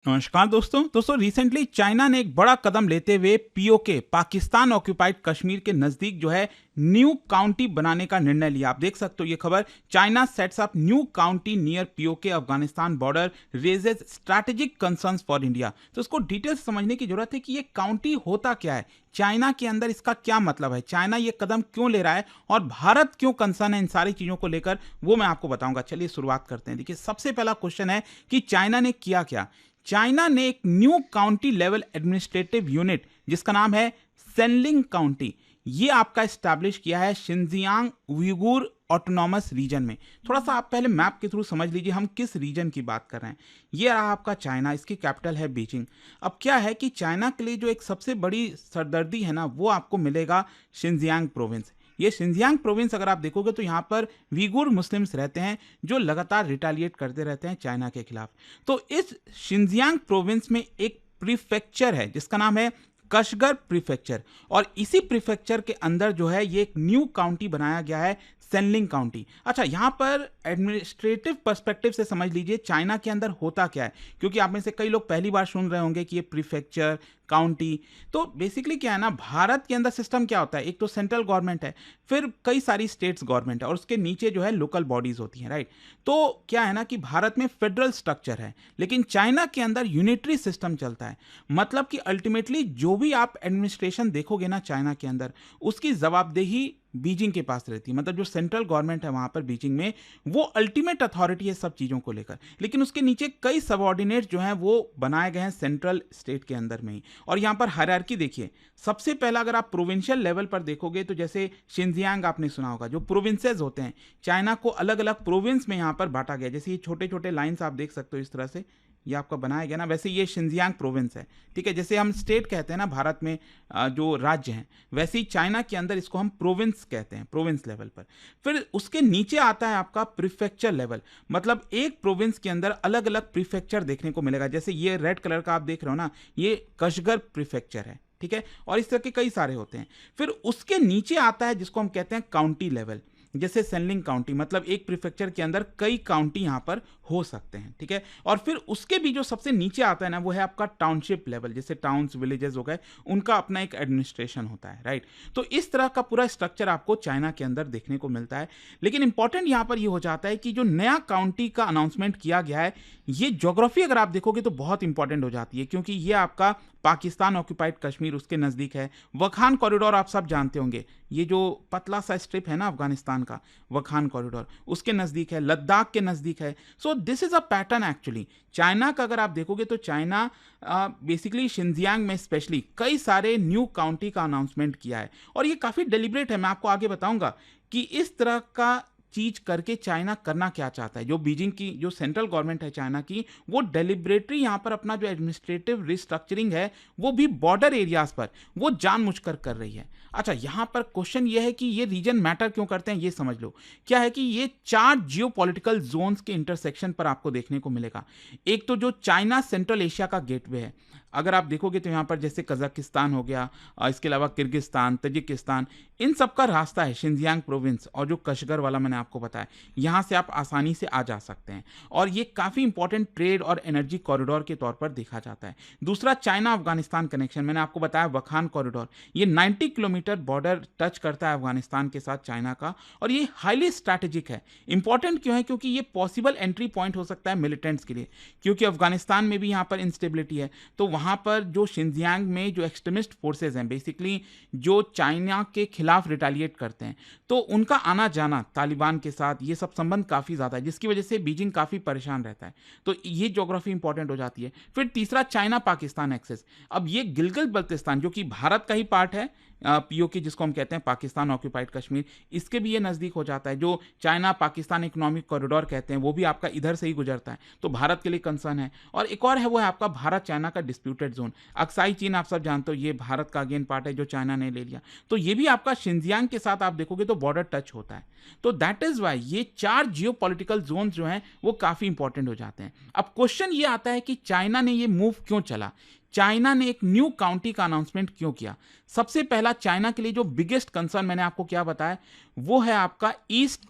नमस्कार दोस्तों recently China ने एक बड़ा कदम लेते हुए पीओके पाकिस्तान ऑक्यूपाइड कश्मीर के नजदीक जो है न्यू काउंटी बनाने का निर्णय लिया। आप देख सकते हो ये खबर, China sets up new county near PoK Afghanistan border raises strategic concerns for India. तो इसको डिटेल से समझने की जरूरत है कि ये काउंटी होता क्या है, चाइना के अंदर इसका क्या मतलब है, चाइना ये कदम क्यों ले रहा है और भारत क्यों कंसर्न है इन सारी चीजों को लेकर, वो मैं आपको बताऊंगा। चलिए शुरुआत करते हैं। देखिए, सबसे पहला क्वेश्चन है कि चाइना ने किया क्या। चाइना ने एक new county level administrative unit जिसका नाम है सेनलिंग काउंटी, ये आपका स्टैब्लिश किया है शिनजियांग उइगुर ऑटोनॉमस रीजन में। थोड़ा सा आप पहले मैप के थ्रू समझ लीजिए हम किस रीजन की बात कर रहे हैं। ये रहा आपका चाइना, इसकी कैपिटल है बीजिंग। अब क्या है कि चाइना के लिए जो एक सबसे बड़ी सरदर्दी है ना, वो आपको मिलेगा शिनजियांग प्रोविंस। ये शिनजियांग प्रोविंस अगर आप देखोगे तो यहाँ पर वीगुर मुस्लिम्स रहते हैं जो लगातार रिटालिएट करते रहते हैं चाइना के खिलाफ। तो इस शिनजियांग प्रोविंस में एक प्रीफेक्चर है जिसका नाम है कशगर प्रीफेक्चर, और इसी प्रीफेक्चर के अंदर जो है ये एक न्यू काउंटी बनाया गया है, सेनलिंग काउंटी। अच्छा, यहाँ पर एडमिनिस्ट्रेटिव पर्सपेक्टिव से समझ लीजिए चाइना के अंदर होता क्या है, क्योंकि आप में से कई लोग पहली बार सुन रहे होंगे कि ये प्रीफेक्चर काउंटी। तो बेसिकली क्या है ना, भारत के अंदर सिस्टम क्या होता है, एक तो सेंट्रल गवर्नमेंट है, फिर कई सारी स्टेट्स गवर्नमेंट है और उसके नीचे जो है लोकल बॉडीज होती हैं, राइट। तो क्या है ना कि भारत में फेडरल स्ट्रक्चर है, लेकिन चाइना के अंदर यूनिटरी सिस्टम चलता है। मतलब कि अल्टीमेटली जो भी आप एडमिनिस्ट्रेशन देखोगे ना चाइना के अंदर, उसकी जवाबदेही बीजिंग के पास रहती है। मतलब जो सेंट्रल गवर्नमेंट है वहां पर बीजिंग में, वो अल्टीमेट अथॉरिटी है सब चीजों को लेकर, लेकिन उसके नीचे कई सबऑर्डिनेट जो हैं वो बनाए गए हैं सेंट्रल स्टेट के अंदर में ही। और यहाँ पर हायरार्की देखिए, सबसे पहला अगर आप प्रोविंशियल लेवल पर देखोगे तो जैसे शिनजियांग आपने सुना होगा, जो प्रोविंसेस होते हैं चाइना को अलग अलग प्रोविंस में यहाँ पर बांटा गया। जैसे ये छोटे छोटे लाइन्स आप देख सकते हो इस तरह से, ये आपका बनाया गया ना, वैसे ये शिनजियांग प्रोविंस है, ठीक है। जैसे हम स्टेट कहते हैं ना भारत में जो राज्य हैं, वैसे ही चाइना के अंदर इसको हम प्रोविंस कहते हैं, प्रोविंस लेवल पर। फिर उसके नीचे आता है आपका प्रीफेक्चर लेवल। मतलब एक प्रोविंस के अंदर अलग अलग प्रीफेक्चर देखने को मिलेगा। जैसे ये रेड कलर का आप देख रहे हो ना, ये कशगर प्रीफेक्चर है, ठीक है। और इस तरह के कई सारे होते हैं। फिर उसके नीचे आता है जिसको हम कहते हैं काउंटी लेवल, जैसे सेनलिंग काउंटी। मतलब एक प्रीफेक्चर के अंदर कई काउंटी यहां पर हो सकते हैं, ठीक है। और फिर उसके भी जो सबसे नीचे आता है ना, वो है आपका टाउनशिप लेवल। जैसे टाउन्स विलेजेस हो गए, उनका अपना एक एडमिनिस्ट्रेशन होता है, राइट। तो इस तरह का पूरा स्ट्रक्चर आपको चाइना के अंदर देखने को मिलता है। लेकिन इंपॉर्टेंट यहां पर यह हो जाता है कि जो नया काउंटी का अनाउंसमेंट किया गया है, ये ज्योग्राफी अगर आप देखोगे तो बहुत इंपॉर्टेंट हो जाती है, क्योंकि ये आपका पाकिस्तान ऑक्यूपाइड कश्मीर उसके नजदीक है। वखान कॉरिडोर आप सब जानते होंगे, ये जो पतला सा स्ट्रिप है ना अफगानिस्तान का, वखान कॉरिडोर उसके नजदीक है, लद्दाख के नजदीक है। So this is a pattern actually China का। अगर आप देखोगे तो चाइना बेसिकली शिनजियांग में स्पेशली कई सारे न्यू काउंटी का अनाउंसमेंट किया है, और ये काफी डेलिब्रेट है। मैं आपको आगे बताऊंगा कि इस तरह का चीज करके चाइना करना क्या चाहता है। जो बीजिंग की जो सेंट्रल गवर्नमेंट है चाइना की, वो डेलिब्रेटली यहां पर अपना जो एडमिनिस्ट्रेटिव रिस्ट्रक्चरिंग है वो भी बॉर्डर एरियाज पर वो जानबूझकर कर रही है। अच्छा, यहां पर क्वेश्चन ये है कि ये रीजन मैटर क्यों करते हैं, ये समझ लो। क्या है कि ये 4 जियोपॉलिटिकल जोन्स के इंटरसेक्शन पर आपको देखने को मिलेगा। एक तो जो चाइना सेंट्रल एशिया का गेटवे है, अगर आप देखोगे तो यहाँ पर जैसे कजाकिस्तान हो गया, इसके अलावा किर्गिस्तान, तजिकिस्तान, इन सब का रास्ता है शिनजियांग प्रोविंस। और जो कशगर वाला मैंने आपको बताया, यहाँ से आप आसानी से आ जा सकते हैं, और ये काफ़ी इंपॉर्टेंट ट्रेड और एनर्जी कॉरिडोर के तौर पर देखा जाता है। दूसरा, चाइना अफगानिस्तान कनेक्शन, मैंने आपको बताया वखान कॉरिडोर, ये 90 किलोमीटर बॉर्डर टच करता है अफगानिस्तान के साथ चाइना का, और ये हाईली स्ट्रैटेजिक है। इंपॉर्टेंट क्यों है, क्योंकि ये पॉसिबल एंट्री पॉइंट हो सकता है मिलिटेंट्स के लिए, क्योंकि अफगानिस्तान में भी यहाँ पर इंस्टेबिलिटी है। तो वहाँ पर जो शिनजियांग में जो एक्सट्रीमिस्ट फोर्सेज हैं, बेसिकली जो चाइना के खिलाफ रिटालिएट करते हैं, तो उनका आना जाना तालिबान के साथ, ये सब संबंध काफ़ी ज़्यादा है, जिसकी वजह से बीजिंग काफ़ी परेशान रहता है। तो ये ज्योग्राफी इंपॉर्टेंट हो जाती है। फिर तीसरा, चाइना पाकिस्तान एक्सेस। अब ये गिलगित बल्तिस्तान जो कि भारत का ही पार्ट है, पीओके जिसको हम कहते हैं पाकिस्तान ऑक्यूपाइड कश्मीर, इसके भी ये नज़दीक हो जाता है। जो चाइना पाकिस्तान इकोनॉमिक कॉरिडोर कहते हैं वो भी आपका इधर से ही गुजरता है, तो भारत के लिए कंसर्न है। और एक और है, वो है आपका भारत चाइना का डिस्प्यूटेड जोन, अक्साई चीन, आप सब जानते हो, ये भारत का अगेन पार्ट है जो चाइना ने ले लिया। तो ये भी आपका शिनजियांग के साथ आप देखोगे तो बॉर्डर टच होता है। तो दैट इज वाई ये 4 जियोपॉलिटिकल जोन जो हैं वो काफ़ी इंपॉर्टेंट हो जाते हैं। अब क्वेश्चन ये आता है कि चाइना ने ये मूव क्यों चला, चाइना ने एक न्यू काउंटी का अनाउंसमेंट क्यों किया। सबसे पहला, चाइना के लिए जो बिगेस्ट कंसर्न मैंने आपको क्या बताया, वो है आपका ईस्ट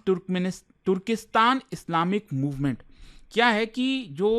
तुर्किस्तान इस्लामिक मूवमेंट। क्या है कि जो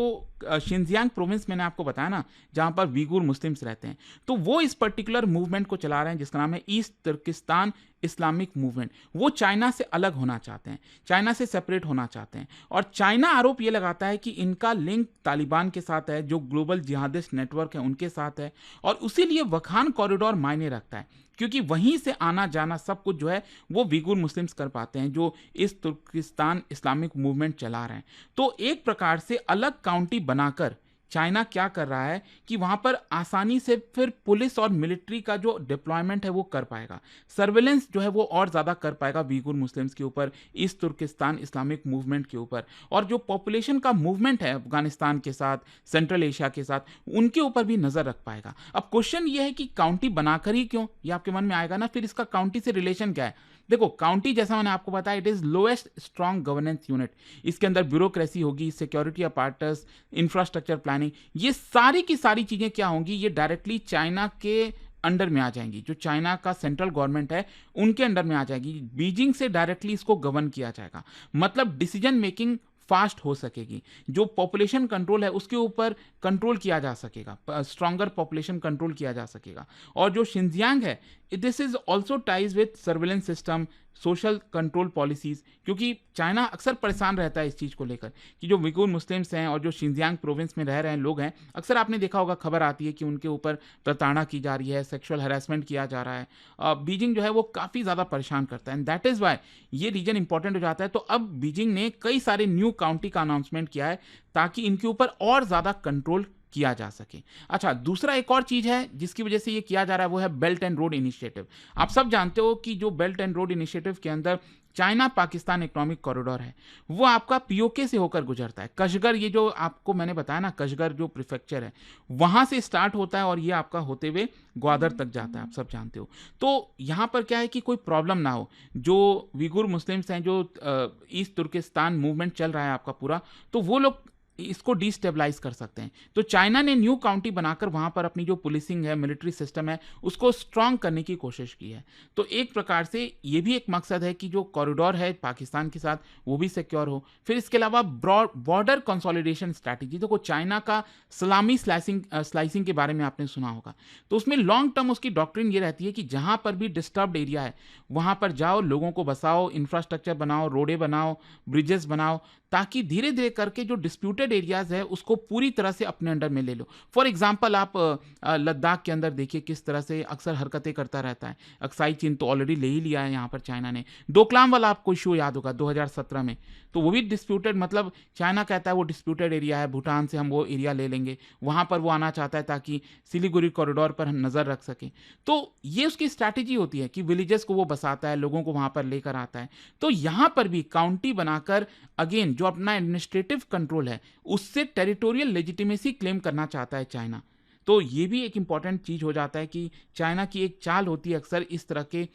शिनजियांग प्रोविंस मैंने आपको बताया ना, जहां पर वीगुर मुस्लिम्स रहते हैं, तो वो इस पर्टिकुलर मूवमेंट को चला रहे हैं जिसका नाम है ईस्ट तुर्किस्तान इस्लामिक मूवमेंट। वो चाइना से अलग होना चाहते हैं, चाइना से सेपरेट होना चाहते हैं, और चाइना आरोप ये लगाता है कि इनका लिंक तालिबान के साथ है, जो ग्लोबल जिहादिस्ट नेटवर्क है उनके साथ है, और उसीलिए वखान कॉरिडोर मायने रखता है, क्योंकि वहीं से आना जाना सब कुछ जो है वो वीगुर मुस्लिम्स कर पाते हैं, जो इस तुर्किस्तान इस्लामिक मूवमेंट चला रहे हैं। तो एक प्रकार से अलग काउंटी बनाकर चाइना क्या कर रहा है कि वहां पर आसानी से फिर पुलिस और मिलिट्री का जो डिप्लॉयमेंट है वो कर पाएगा, सर्वेलेंस जो है वो और ज़्यादा कर पाएगा वीगुर मुस्लिम्स के ऊपर, ईस्ट तुर्किस्तान इस्लामिक मूवमेंट के ऊपर, और जो पॉपुलेशन का मूवमेंट है अफगानिस्तान के साथ, सेंट्रल एशिया के साथ, उनके ऊपर भी नज़र रख पाएगा। अब क्वेश्चन ये है कि काउंटी बनाकर ही क्यों, ये आपके मन में आएगा ना, फिर इसका काउंटी से रिलेशन क्या है। देखो, काउंटी जैसा मैंने आपको बताया, it is lowest strong governance unit. इसके अंदर ब्यूरोक्रेसी होगी, सिक्योरिटी अपार्टस, इंफ्रास्ट्रक्चर प्लानिंग, ये सारी की सारी चीजें क्या होंगी, ये डायरेक्टली चाइना के अंडर में आ जाएंगी, जो चाइना का सेंट्रल गवर्नमेंट है उनके अंडर में आ जाएगी। बीजिंग से डायरेक्टली इसको गवर्न किया जाएगा, मतलब डिसीजन मेकिंग फास्ट हो सकेगी, जो पॉपुलेशन कंट्रोल है उसके ऊपर कंट्रोल किया जा सकेगा, स्ट्रॉन्गर पॉपुलेशन कंट्रोल किया जा सकेगा। और जो शिनजियांग है, this is also ties with surveillance system, social control policies, क्योंकि चाइना अक्सर परेशान रहता है इस चीज़ को लेकर कि जो वीगुर मुस्लिम्स हैं और जो शिनजियांग प्रोविंस में रह रहे हैं लोग हैं, अक्सर आपने देखा होगा खबर आती है कि उनके ऊपर प्रताड़ना की जा रही है, सेक्सुअल हैरेसमेंट किया जा रहा है। बीजिंग जो है वो काफ़ी ज़्यादा परेशान करता है, एंड दैट इज़ वाई ये रीजन इंपॉर्टेंट हो जाता है। तो अब बीजिंग ने कई सारे न्यू काउंटी का अनाउंसमेंट किया है ताकि इनके ऊपर और ज़्यादा कंट्रोल किया जा सके। अच्छा, दूसरा एक और चीज है जिसकी वजह से ये किया जा रहा है, वो है बेल्ट एंड रोड इनिशिएटिव। आप सब जानते हो कि जो बेल्ट एंड रोड इनिशिएटिव के अंदर चाइना पाकिस्तान इकोनॉमिक कॉरिडोर है, वो आपका पीओके से होकर गुजरता है। कशगर, ये जो आपको मैंने बताया ना, कशगर जो प्रिफेक्चर है वहां से स्टार्ट होता है और ये आपका होते हुए ग्वादर तक जाता है, आप सब जानते हो। तो यहां पर क्या है कि कोई प्रॉब्लम ना हो, जो वीगुर मुस्लिम्स हैं, जो ईस्ट तुर्किस्तान मूवमेंट चल रहा है आपका पूरा, तो वो लोग इसको डिस्टेबलाइज कर सकते हैं। तो चाइना ने न्यू काउंटी बनाकर वहां पर अपनी जो पुलिसिंग है, मिलिट्री सिस्टम है, उसको स्ट्रांग करने की कोशिश की है। तो एक प्रकार से ये भी एक मकसद है कि जो कॉरिडोर है पाकिस्तान के साथ वो भी सिक्योर हो। फिर इसके अलावा बॉर्डर कंसोलिडेशन स्ट्रैटेजी, देखो चाइना का सलामी स्लाइसिंग के बारे में आपने सुना होगा, तो उसमें लॉन्ग टर्म उसकी डॉक्ट्रिन ये रहती है कि जहां पर भी डिस्टर्ब्ड एरिया है वहां पर जाओ, लोगों को बसाओ, इंफ्रास्ट्रक्चर बनाओ, रोडे बनाओ, ब्रिजेस बनाओ, ताकि धीरे धीरे करके जो डिस्प्यूटेड एरियाज है उसको पूरी तरह से अपने अंडर में ले लो। फॉर एग्जांपल आप लद्दाख के अंदर देखिए किस तरह से अक्सर हरकतें करता रहता है। अक्साई चीन तो ऑलरेडी ले ही लिया है यहाँ पर चाइना ने। डोकलाम वाला आपको इशू याद होगा 2017 में, तो वो भी डिस्प्यूटेड, मतलब चाइना कहता है वो डिस्प्यूटेड एरिया है, भूटान से हम वो एरिया ले लेंगे, वहाँ पर वो आना चाहता है ताकि सिलीगुड़ी कॉरिडोर पर हम नज़र रख सकें। तो ये उसकी स्ट्रैटेजी होती है कि विलेजेस को वो बसाता है, लोगों को वहाँ पर लेकर आता है। तो यहाँ पर भी काउंटी बनाकर अगेन जो अपना एडमिनिस्ट्रेटिव कंट्रोल है उससे टेरिटोरियल लेजिटिमेसी क्लेम करना चाहता है चाइना। तो ये भी एक इंपॉर्टेंट चीज हो जाता है कि चाइना की एक चाल होती है अक्सर इस तरह के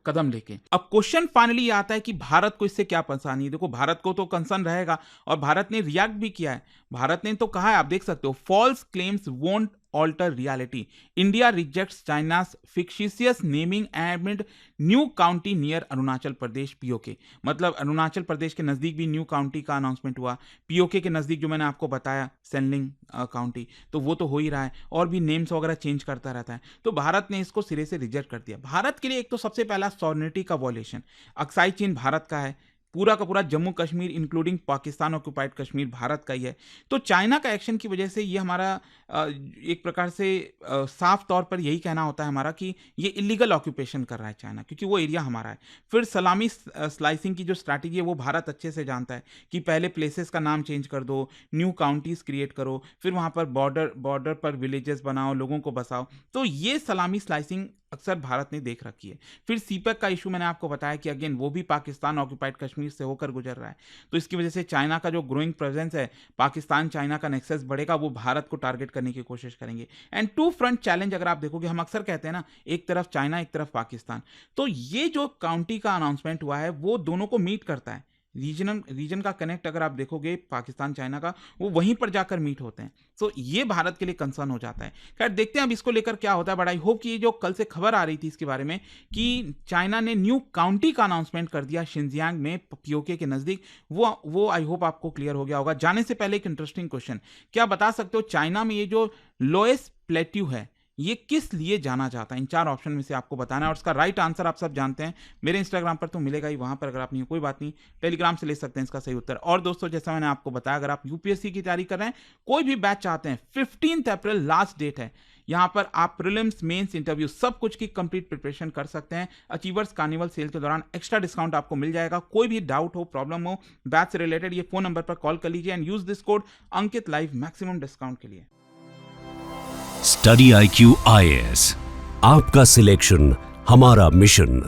कदम लेके। अब क्वेश्चन फाइनली आता है कि भारत को इससे क्या परेशानी है। देखो, भारत को तो कंसर्न रहेगा और भारत ने रिएक्ट भी किया है। भारत ने तो कहा है, आप देख सकते हो, false claims won't alter reality, India rejects China's fictitious naming and new county near Arunachal Pradesh PoK. मतलब अरुणाचल प्रदेश के नजदीक भी न्यू काउंटी का अनाउंसमेंट हुआ, पीओके के नजदीक जो मैंने आपको बताया सेनलिंग काउंटी, तो वो तो हो ही रहा है, और भी नेम्स वगैरह चेंज करता रहता है। तो भारत ने इसको सिरे से रिजेक्ट कर दिया। भारत के लिए एक तो सबसे पहला सॉवरेनिटी का वॉयलेशन, अक्साई चीन भारत का है, पूरा का पूरा जम्मू कश्मीर इंक्लूडिंग पाकिस्तान ऑक्युपाइड कश्मीर भारत का ही है। तो चाइना का एक्शन की वजह से ये हमारा एक प्रकार से साफ तौर पर यही कहना होता है हमारा कि ये इलीगल ऑक्यूपेशन कर रहा है चाइना, क्योंकि वो एरिया हमारा है। फिर सलामी स्लाइसिंग की जो स्ट्रैटेजी है वो भारत अच्छे से जानता है कि पहले प्लेसेस का नाम चेंज कर दो, न्यू काउंटीज क्रिएट करो, फिर वहाँ पर बॉर्डर पर विलेजेस बनाओ, लोगों को बसाओ। तो ये सलामी स्लाइसिंग अक्सर भारत ने देख रखी है। फिर सीपेक का इशू मैंने आपको बताया कि अगेन वो भी पाकिस्तान ऑक्युपाइड कश्मीर से होकर गुजर रहा है। तो इसकी वजह से चाइना का जो ग्रोइंग प्रेजेंस है, पाकिस्तान चाइना का नेक्सस बढ़ेगा, वो भारत को टारगेट करने की कोशिश करेंगे। एंड टू फ्रंट चैलेंज अगर आप देखोगे, हम अक्सर कहते हैं ना, एक तरफ चाइना एक तरफ पाकिस्तान, तो ये जो काउंटी का अनाउंसमेंट हुआ है वो दोनों को मीट करता है। रीजन का कनेक्ट अगर आप देखोगे पाकिस्तान चाइना का, वो वहीं पर जाकर मीट होते हैं। तो ये भारत के लिए कंसर्न हो जाता है। खैर देखते हैं अब इसको लेकर क्या होता है, बट आई होप कि ये जो कल से खबर आ रही थी इसके बारे में कि चाइना ने न्यू काउंटी का अनाउंसमेंट कर दिया शिनजियांग में पीओके के नजदीक, वो आई होप आपको क्लियर हो गया होगा। जाने से पहले एक इंटरेस्टिंग क्वेश्चन, क्या बता सकते हो चाइना में ये जो लोएस्ट प्लेट्यू है ये किस लिए जाना जाता है? इन 4 ऑप्शन में से आपको बताना है और उसका राइट आंसर आप सब जानते हैं। मेरे इंस्टाग्राम पर तो मिलेगा ही, वहां पर अगर आप नहीं, कोई बात नहीं, टेलीग्राम से ले सकते हैं इसका सही उत्तर। और दोस्तों जैसा मैंने आपको बताया, अगर आप यूपीएससी की तैयारी कर रहे हैं, कोई भी बैच चाहते हैं, 15 अप्रैल लास्ट डेट है। यहां पर आप प्रीलिम्स, मेंस, इंटरव्यू सब कुछ की कंप्लीट प्रिपरेशन कर सकते हैं। अचीवर्स कार्निवल सेल के दौरान एक्स्ट्रा डिस्काउंट आपको मिल जाएगा। कोई भी डाउट हो, प्रॉब्लम हो बैच से रिलेटेड, ये फोन नंबर पर कॉल कर लीजिए and use this code Ankit live maximum discount के लिए। स्टडी IQ IAS, आपका सिलेक्शन हमारा मिशन।